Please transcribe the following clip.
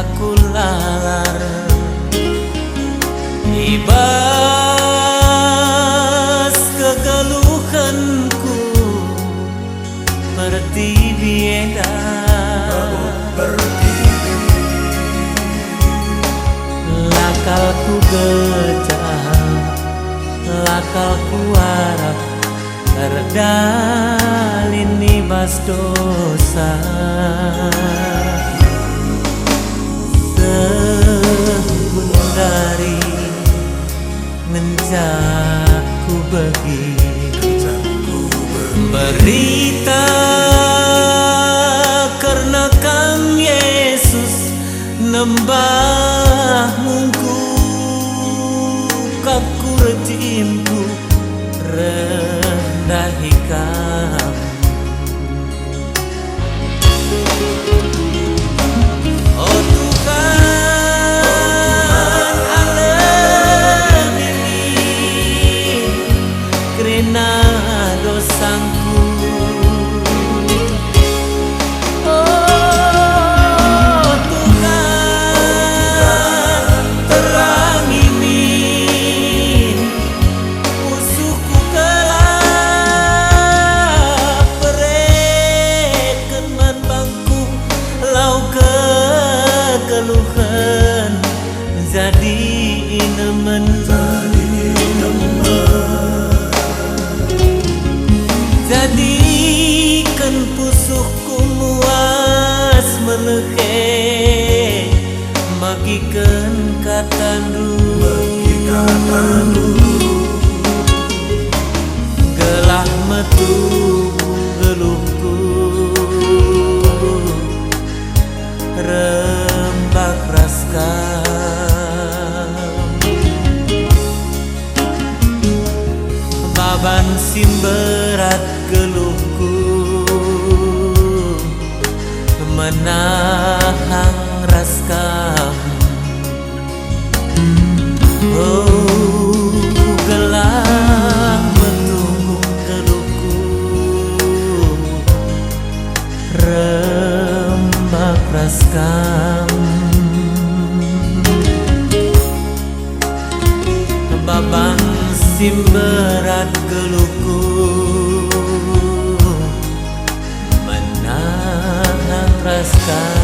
aku lalar ibas kegeluhanku pertiwi lakalku gejah lakalku harap terdalini bas dosa dari ngenjaku bagi berita karena Kang Yesus nembah mungku kaku rejimku rendahi kamu. Oh Tuhan alam ini karena dosaku. Oh Tuhan terang ini musuhku gelap bereken man bangku lau keluhan jadi inemen jadikan pusuhku muas melehe magikan katandu gelah metu geluhku rembak raskam baban sim berat geluhku menahan raskam. Oh gelah menunggu geluhku rembak raskam baban sim berat geluhku menahan raskam.